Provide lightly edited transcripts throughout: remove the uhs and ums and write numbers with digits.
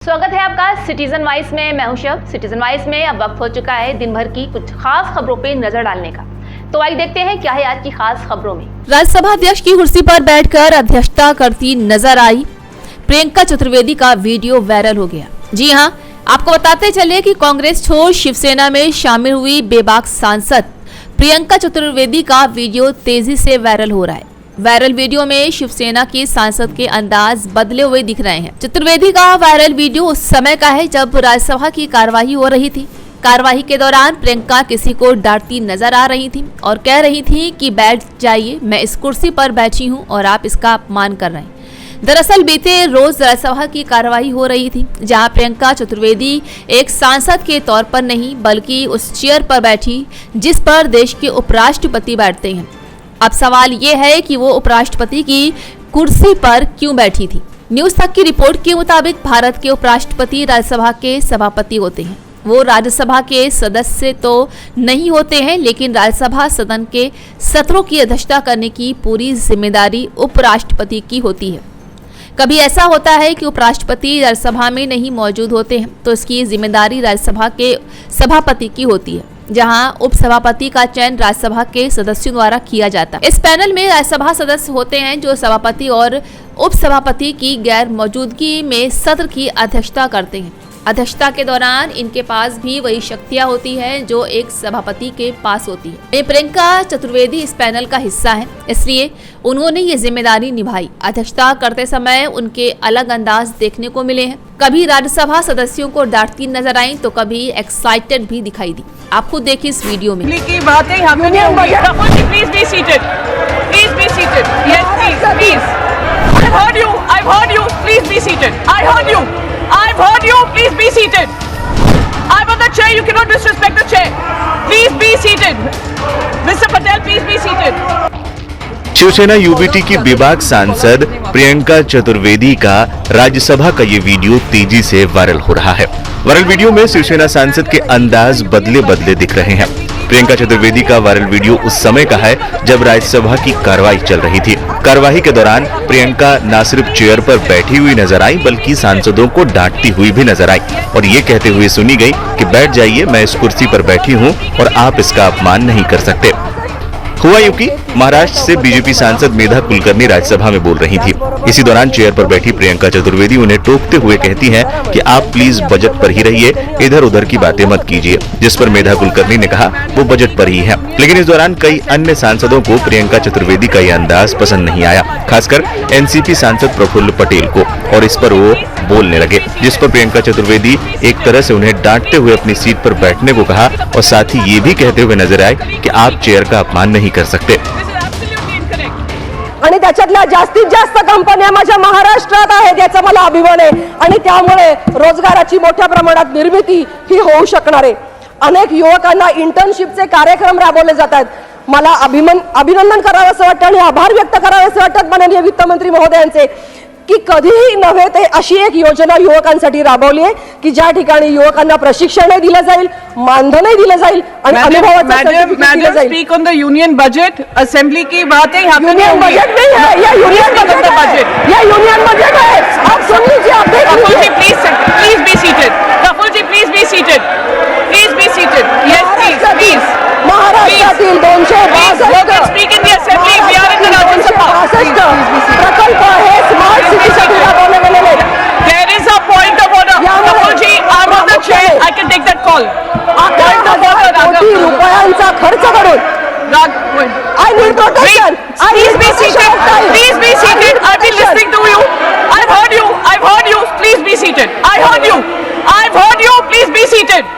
स्वागत है आपका सिटीजन वाइस में। मैं हूं शब। सिटीजन वाइस में अब वक्त हो चुका है दिन भर की कुछ खास खबरों पे नजर डालने का। तो आइए देखते हैं क्या है आज की खास खबरों में। राज्यसभा अध्यक्ष की कुर्सी पर बैठकर अध्यक्षता करती नजर आई प्रियंका चतुर्वेदी का वीडियो वायरल हो गया। जी हां, आपको बताते चले कि कांग्रेस छोड़ शिवसेना में शामिल हुई बेबाक सांसद प्रियंका चतुर्वेदी का वीडियो तेजी से वायरल हो रहा है। वायरल वीडियो में शिवसेना के सांसद के अंदाज बदले हुए दिख रहे हैं। चतुर्वेदी का वायरल वीडियो उस समय का है जब राज्यसभा की कार्यवाही हो रही थी। कार्यवाही के दौरान प्रियंका किसी को डांटती नजर आ रही थी और कह रही थी कि बैठ जाइए, मैं इस कुर्सी पर बैठी हूं और आप इसका अपमान कर रहे हैं। दरअसल बीते रोज राज्यसभा की कार्यवाही हो रही थी जहां प्रियंका चतुर्वेदी एक सांसद के तौर पर नहीं बल्कि उस चेयर पर बैठी जिस पर देश के उपराष्ट्रपति बैठते हैं। अब सवाल ये है कि वो उपराष्ट्रपति की कुर्सी पर क्यों बैठी थी। न्यूज तक की रिपोर्ट के मुताबिक भारत के उपराष्ट्रपति राज्यसभा के सभापति होते हैं। वो राज्यसभा के सदस्य तो नहीं होते हैं, लेकिन राज्यसभा सदन के सत्रों की अध्यक्षता करने की पूरी जिम्मेदारी उपराष्ट्रपति की होती है। कभी ऐसा होता है कि उपराष्ट्रपति राज्यसभा में नहीं मौजूद होते हैं तो इसकी जिम्मेदारी राज्यसभा के सभापति की होती है, जहां उपसभापति का चयन राज्यसभा के सदस्यों द्वारा किया जाता है। इस पैनल में राज्यसभा सदस्य होते हैं जो सभापति और उपसभापति की गैर मौजूदगी में सत्र की अध्यक्षता करते हैं। अध्यक्षता के दौरान इनके पास भी वही शक्तियां होती है जो एक सभापति के पास होती है। प्रियंका चतुर्वेदी इस पैनल का हिस्सा है, इसलिए उन्होंने ये जिम्मेदारी निभाई। अध्यक्षता करते समय उनके अलग अंदाज देखने को मिले हैं। कभी राज्यसभा सदस्यों को डांटती नजर आई तो कभी एक्साइटेड भी दिखाई दी। आप खुद देखिए इस वीडियो में। की बातें हमें नहीं होंगी। Rahul ji, please be seated, please be seated. Yes please, please. I've heard you, I've heard you, please be seated. I heard you, I've heard you, please be seated. I'm on the chair, you cannot disrespect the chair. Please be seated. Mr. Patel, please be seated. Shiv Sena UBT की बेबाक सांसद प्रियंका चतुर्वेदी का राज्यसभा का ये video तेजी से viral हो रहा है। वायरल वीडियो में शिवसेना सांसद के अंदाज बदले बदले दिख रहे हैं। प्रियंका चतुर्वेदी का वायरल वीडियो उस समय का है जब राज्यसभा की कार्यवाही चल रही थी। कार्यवाही के दौरान प्रियंका न सिर्फ चेयर पर बैठी हुई नजर आई बल्कि सांसदों को डांटती हुई भी नजर आई और ये कहते हुए सुनी गई कि बैठ जाइए, मैं इस कुर्सी पर बैठी हूं और आप इसका अपमान नहीं कर सकते। हुआ यूं कि महाराष्ट्र से बीजेपी सांसद मेधा कुलकर्णी राज्यसभा में बोल रही थी। इसी दौरान चेयर पर बैठी प्रियंका चतुर्वेदी उन्हें टोकते हुए कहती हैं कि आप प्लीज बजट पर ही रहिए, इधर उधर की बातें मत कीजिए, जिस पर मेधा कुलकर्णी ने कहा वो बजट पर ही है। लेकिन इस दौरान कई अन्य सांसदों को प्रियंका चतुर्वेदी का यह अंदाज पसंद नहीं आया, खासकर एनसीपी सांसद प्रफुल्ल पटेल को, और इस पर वो बोलने लगे, जिस पर प्रियंका चतुर्वेदी एक तरह से उन्हें डांटते हुए अपनी सीट पर बैठने को कहा और साथ ही ये भी कहते हुए नजर आए कि आप चेयर का अपमान नहीं कर सकते। आणि त्याच्यातल्या जास्तीत जास्त कंपन्या माझ्या महाराष्ट्रात आहेत याचा मला अभिमान आहे आणि त्यामुळे रोजगाराची मोठ्या प्रमाणात निर्मिती ही होऊ शकणार आहे। अनेक युवकांना इंटर्नशिपचे कार्यक्रम राबवले जातात। मला अभिनंदन करावं असं वाटतं आणि आभार व्यक्त करावे असं वाटतं माननीय वित्तमंत्री महोदयांचे की कधीही नव्हे ते अशी एक योजना युवकांसाठी राबवली आहे की ज्या ठिकाणी युवकांना प्रशिक्षणही दिलं जाईल, मानधनही दिलं जाईल आणि अनुभवाचं सर्टिफिकेट दिलं जाईल। Speak on the union budget. Assembly की बातें यूनियन बजट नहीं है, ये यूनियन बजट है, ये यूनियन बजट है। आप सुन लीजिए, आप देख राहुल जी, लीजिए। Please be seated. Rahul ji, please be seated, please be seated. Yes please, please. महाराष्ट्रातील 262 speak in the assembly, we are in the Rajya Sabha. प्रकल्प हे स्मार्ट सिटीसाठी राबवले गेलेले आहेत। There is a point of order. Rahul ji, I'm on the chair. I can take that call. 11,000 कोटी रुपयांचा खर्च करून I need protection. Please be seated. Please be seated. I've been listening to you. I've heard you. I've heard you. Please be seated. I heard you. I've heard you. Please be seated.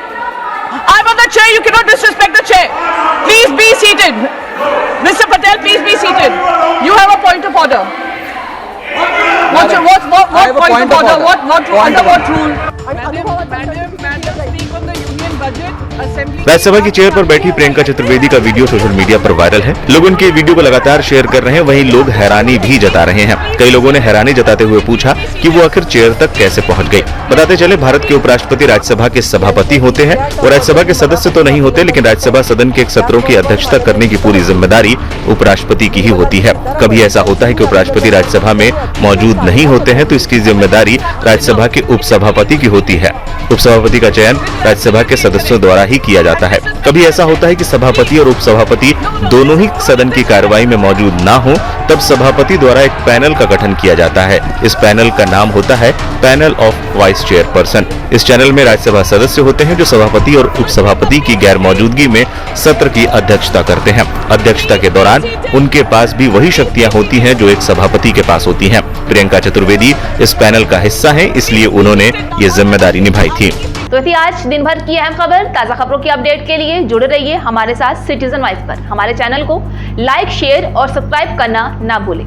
I'm on the chair. You cannot disrespect the chair. Please be seated. Mr. Patel, please be seated. You have a point of order. What point of order? What under what rule? Madam, speak on the union Rajya Sabha की chair पर बैठी प्रियंका चतुर्वेदी का video social media पर viral है। लोग उनके video को लगातार शेयर कर रहे हैं, वहीं लोग हैरानी भी जता रहे हैं। कई लोगों ने हैरानी जताते हुए पूछा कि वो आखिर चेयर तक कैसे पहुंच गई। बताते चले, भारत के उपराष्ट्रपति राज्यसभा के सभापति होते हैं और राज्यसभा के सदस्य तो नहीं होते, लेकिन राज्यसभा सदन के सत्रों की अध्यक्षता करने की पूरी जिम्मेदारी उपराष्ट्रपति की ही होती है। कभी ऐसा होता है कि उपराष्ट्रपति राज्यसभा में मौजूद नहीं होते हैं तो इसकी जिम्मेदारी राज्यसभा के उपसभापति की होती है। उपसभापति का चयन राज्यसभा के सदस्यों द्वारा ही किया जाता है। कभी ऐसा होता है कि सभापति और उपसभापति दोनों ही सदन की कार्रवाई में मौजूद ना हो, तब सभापति द्वारा एक पैनल का गठन किया जाता है। इस पैनल का नाम होता है पैनल ऑफ वाइस चेयरपर्सन। इस चैनल में राज्यसभा सदस्य होते हैं जो सभापति और उपसभापति की गैर मौजूदगी में सत्र की अध्यक्षता करते हैं। अध्यक्षता के दौरान उनके पास भी वही शक्तियां होती हैं जो एक सभापति के पास होती हैं। प्रियंका चतुर्वेदी इस पैनल का हिस्सा हैं, इसलिए उन्होंने ये जिम्मेदारी निभाई थी। तो थी आज दिन भर की अहम खबर। ताजा खबरों की अपडेट के लिए जुड़े रहिए हमारे साथ सिटीजन वाइस पर। हमारे चैनल को लाइक, शेयर और सब्सक्राइब करना ना भूलें।